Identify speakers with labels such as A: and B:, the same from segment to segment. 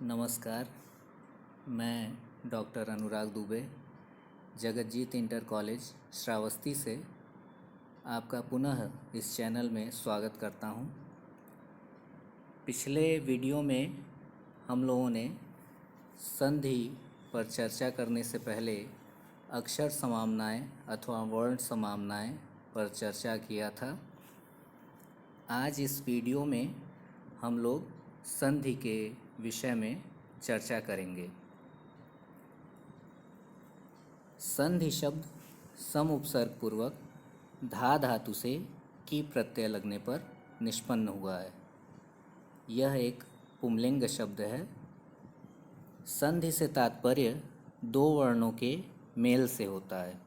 A: नमस्कार। मैं डॉक्टर अनुराग Dubey Jagatjit inter college Shravasti से आपका पुनः इस चैनल में स्वागत करता हूं। पिछले वीडियो में हम लोगों ने संधि पर चर्चा करने से पहले अक्षर समामनाएं अथवा वर्ण समामनाएं पर चर्चा किया था। आज इस वीडियो में हम लोग संधि के विषय में चर्चा करेंगे। संधि शब्द सम उपसर्ग पूर्वक धा धातु से की प्रत्यय लगने पर निष्पन्न हुआ है। यह एक पुंलिंग शब्द है। संधि से तात्पर्य दो वर्णों के मेल से होता है,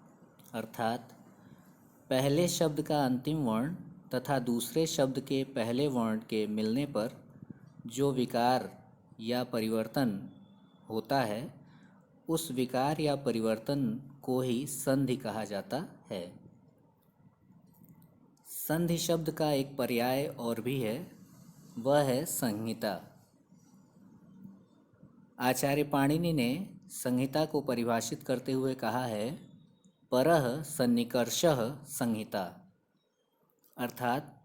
A: अर्थात पहले शब्द का अंतिम वर्ण तथा दूसरे शब्द के पहले वर्ण के मिलने पर जो विकार या परिवर्तन होता है, उस विकार या परिवर्तन को ही संधि कहा जाता है। संधि शब्द का एक पर्याय और भी है, वह है संहिता। आचार्य पाणिनि ने संहिता को परिभाषित करते हुए कहा है, परः सन्निकर्षः संहिता, अर्थात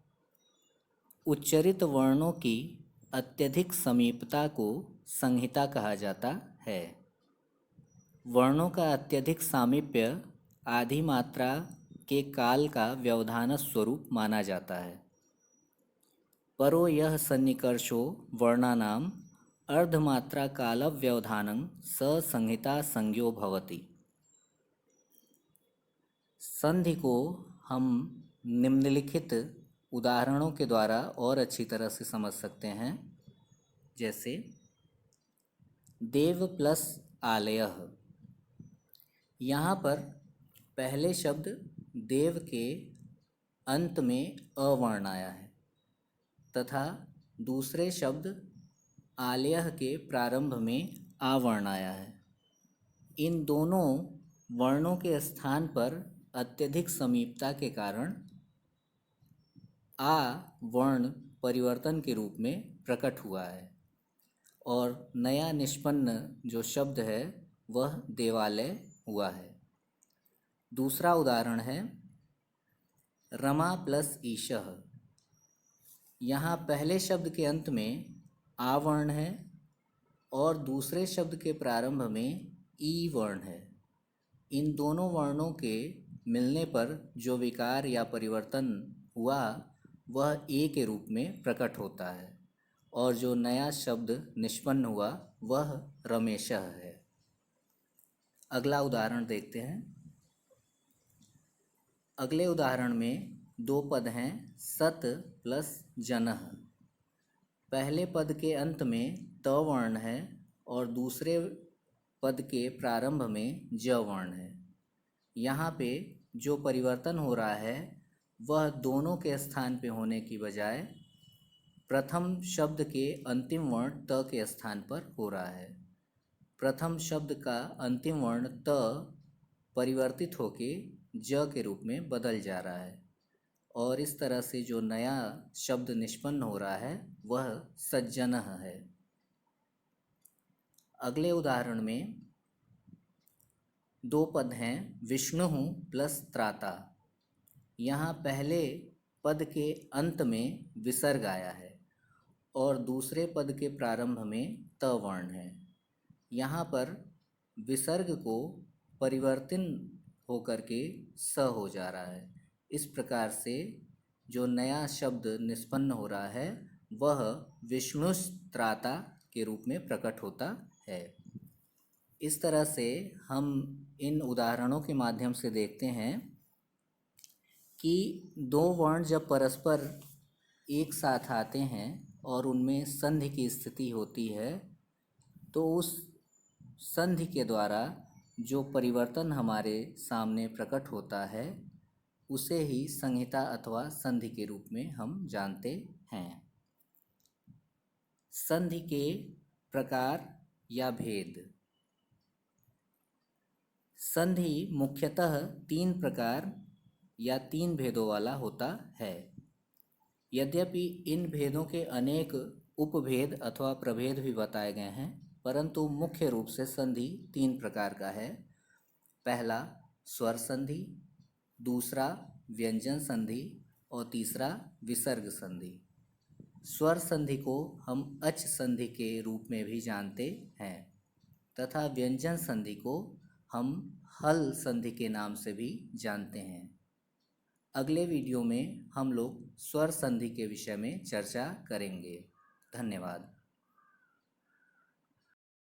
A: उच्चरित वर्णों की अत्यधिक समीपता को संहिता कहा जाता है। वर्णों का अत्यधिक सामीप्य आधि मात्रा के काल का व्यवधान स्वरूप माना जाता है। परो यह सन्निकर्षो वर्णानाम अर्धमात्रा काल व्यवधानं स संहिता संज्ञो भवति। संधि को हम निम्नलिखित उदाहरणों के द्वारा और अच्छी तरह से समझ सकते हैं। जैसे देव प्लस आलयः, यहाँ पर पहले शब्द देव के अंत में अवर्ण आया है तथा दूसरे शब्द आलयः के प्रारंभ में आवर्ण आया है। इन दोनों वर्णों के स्थान पर अत्यधिक समीपता के कारण आ वर्ण परिवर्तन के रूप में प्रकट हुआ है और नया निष्पन्न जो शब्द है वह देवालय हुआ है। दूसरा उदाहरण है रमा प्लस ईशः। यहाँ पहले शब्द के अंत में आ वर्ण है और दूसरे शब्द के प्रारंभ में ई वर्ण है। इन दोनों वर्णों के मिलने पर जो विकार या परिवर्तन हुआ वह ए के रूप में प्रकट होता है और जो नया शब्द निष्पन्न हुआ वह रमेशः है। अगला उदाहरण देखते हैं। अगले उदाहरण में दो पद हैं सत प्लस जनः। पहले पद के अंत में त वर्ण है और दूसरे पद के प्रारंभ में ज वर्ण है। यहाँ पे जो परिवर्तन हो रहा है वह दोनों के स्थान पे होने की बजाय प्रथम शब्द के अंतिम वर्ण त के स्थान पर हो रहा है। प्रथम शब्द का अंतिम वर्ण त परिवर्तित होके ज के रूप में बदल जा रहा है और इस तरह से जो नया शब्द निष्पन्न हो रहा है वह सज्जनः है। अगले उदाहरण में दो पद हैं विष्णुः प्लस त्राता। यहाँ पहले पद के अंत में विसर्ग आया है और दूसरे पद के प्रारंभ में त वर्ण है। यहाँ पर विसर्ग को परिवर्तन होकर के स हो जा रहा है। इस प्रकार से जो नया शब्द निष्पन्न हो रहा है वह विष्णुस्त्राता के रूप में प्रकट होता है। इस तरह से हम इन उदाहरणों के माध्यम से देखते हैं कि दो वर्ण जब परस्पर एक साथ आते हैं और उनमें संधि की स्थिति होती है तो उस संधि के द्वारा जो परिवर्तन हमारे सामने प्रकट होता है उसे ही संहिता अथवा संधि के रूप में हम जानते हैं। संधि के प्रकार या भेद। संधि मुख्यतः तीन प्रकार या तीन भेदों वाला होता है। यद्यपि इन भेदों के अनेक उपभेद अथवा प्रभेद भी बताए गए हैं, परंतु मुख्य रूप से संधि 3 प्रकार का है। पहला स्वर संधि, दूसरा व्यंजन संधि और तीसरा विसर्ग संधि। स्वर संधि को हम अच संधि के रूप में भी जानते हैं तथा व्यंजन संधि को हम हल संधि के नाम से भी जानते हैं। अगले वीडियो में हम लोग स्वर संधि के विषय में चर्चा करेंगे। धन्यवाद।